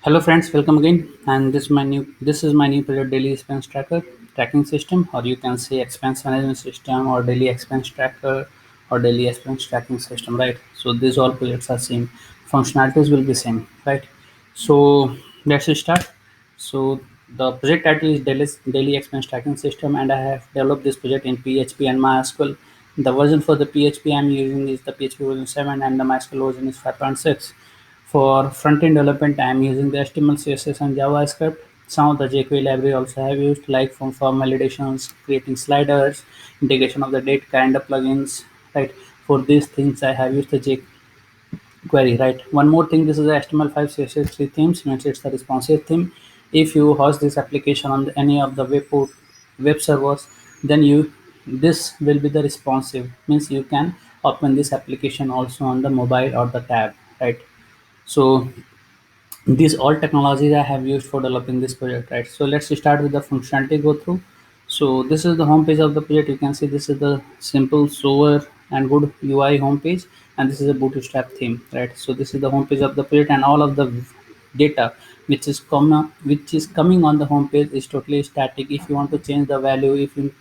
Hello friends, welcome again. And this is my new project daily expense tracker tracking system, or you can say expense management system, or daily expense tracker, or daily expense tracking system, right? So these all projects are same. Functionalities will be same, right? So let's start. So the project title is daily expense tracking system, and I have developed this project in PHP and MySQL. The version for the PHP I'm using is the PHP version 7, and the MySQL version is 5.6. For front-end development, I am using the HTML, CSS, and JavaScript. Some of the jQuery library also I have used, like from form validations, creating sliders, integration of the date calendar plugins. Right. For these things, I have used the jQuery. Right. One more thing, this is the HTML5 CSS3 themes, means it's the responsive theme. If you host this application on any of the web servers, then you this will be the responsive, means you can open this application also on the mobile or the tab, right? So these all technologies I have used for developing this project, right? So let's start with the functionality go through. So this is the home page of the project. You can see this is the simple, sober, and good UI home page, and this is a bootstrap theme, right? So this is the home page of the project, and all of the data which is coming on the home page is totally static. If you want to change the value, if you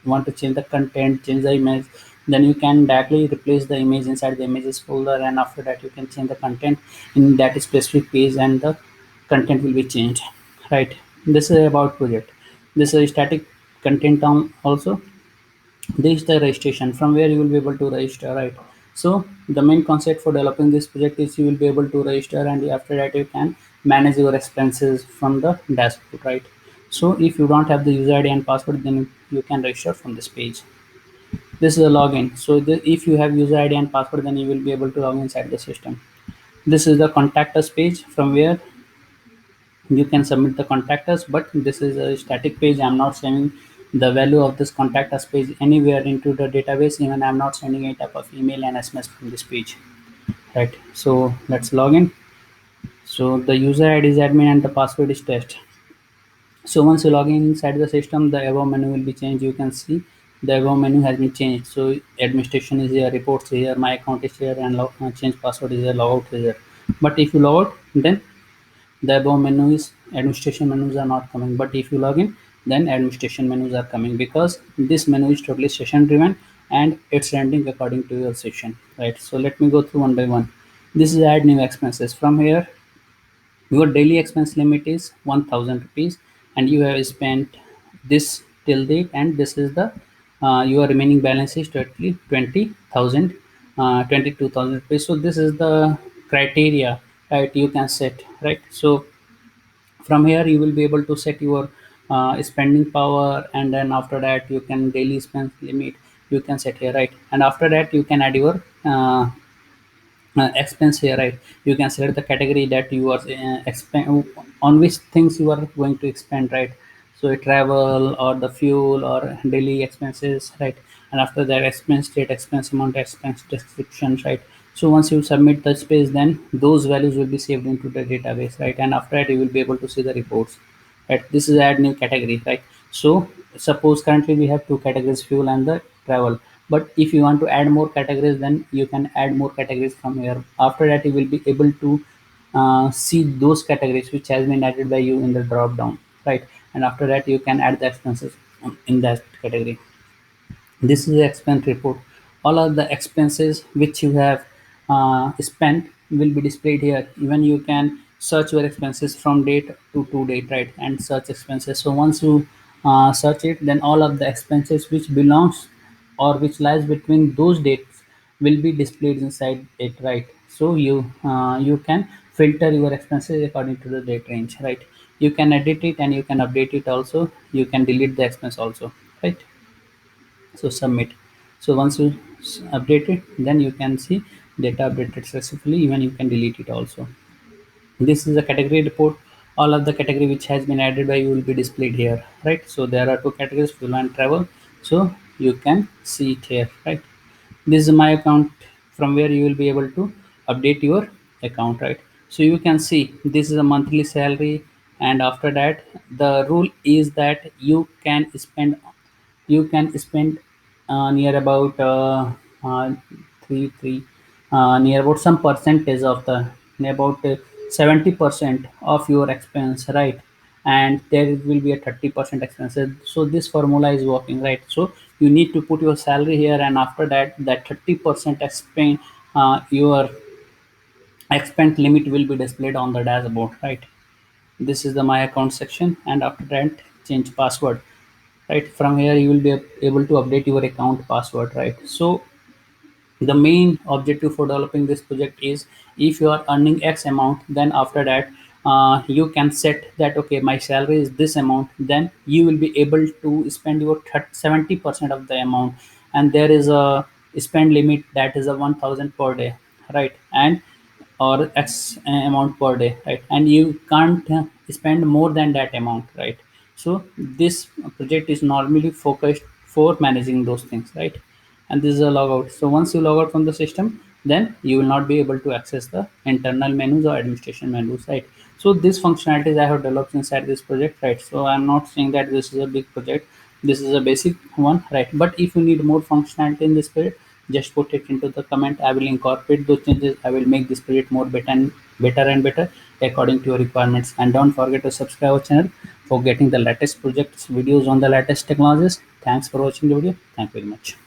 want to change the content, change the image, then you can directly replace the image inside the images folder, and after that you can change the content in that specific page, and the content will be changed, right? This is about project. This is a static content on also. This is the registration, from where you will be able to register, right? So the main concept for developing this project is you will be able to register, and after that you can manage your expenses from the dashboard, right? So if you don't have the user id and password, then you can register from this page. This is a login. So if you have user id and password, then you will be able to log inside the system. This is the contact us page, from where you can submit the contact us, but this is a static page. I'm not saving the value of this contact us page anywhere into the database. Even I'm not sending any type of email and sms from this page, right? So let's log in. So the user id is admin and the password is test. So once you log in inside the system, the above menu will be changed. You can see the above menu has been changed. So administration is here, reports here, my account is here, and change password is here, logout is here. But if you log out, then the above menu is administration menus are not coming. But if you log in, then administration menus are coming, because this menu is totally session driven, and it's rendering according to your session, right? So let me go through one by one. This is add new expenses. From here, your daily expense limit is 1000 rupees, and you have spent this till date, and this is the your remaining balance is totally 20,000, 22,000 rupees. So this is the criteria, right? You can set, right? So from here you will be able to set your spending power, and then after that you can daily spend limit you can set here, right? And after that you can add your expense here, right? You can select the category that you are expend on, which things you are going to expend, right? So travel, or the fuel, or daily expenses, right? And after that, expense date, expense amount, expense description, right? So once you submit the space, then those values will be saved into the database, right? And after that you will be able to see the reports, right? This is add new category, right? So suppose currently we have two categories, fuel and the travel. But if you want to add more categories, then you can add more categories from here. After that you will be able to see those categories which has been added by you in the drop down, right? And after that you can add the expenses in that category. This is the expense report. All of the expenses which you have spent will be displayed here. Even you can search your expenses from date to date, right? And search expenses. So once you search it, then all of the expenses which belongs or which lies between those dates will be displayed inside it, right? So you can filter your expenses according to the date range, right? You can edit it, and you can update it also. You can delete the expense also, right? So submit. So once you update it, then you can see data updated successfully. Even you can delete it also. This is a category report. All of the category which has been added by you will be displayed here, right? So there are two categories, fuel and travel. So you can see it here, right? This is my account, from where you will be able to update your account, right? So you can see this is a monthly salary, and after that the rule is that you can spend near about uh, three near about some percentage of the near about 70% of your expense, right? And there will be a 30% expenses. So this formula is working, right? So you need to put your salary here, and after that, that 30% expense, your expense limit will be displayed on the dashboard, right? This is the my account section, and after that, change password, right? From here you will be able to update your account password, right? So the main objective for developing this project is, if you are earning x amount, then after that, you can set that, okay, my salary is this amount, then you will be able to spend your 70% of the amount, and there is a spend limit that is a 1000 per day, right? And or x amount per day, right? And you can't spend more than that amount, right? So this project is normally focused for managing those things, right? And this is a logout. So once you log out from the system, then you will not be able to access the internal menus or administration menus, right? So this functionalities I have developed inside this project, right? So I'm not saying that this is a big project, this is a basic one, right? But if you need more functionality in this project, just put it into the comment. I will incorporate those changes. I will make this project more better according to your requirements. And don't forget to subscribe our channel for getting the latest projects videos on the latest technologies. Thanks for watching the video. Thank you very much.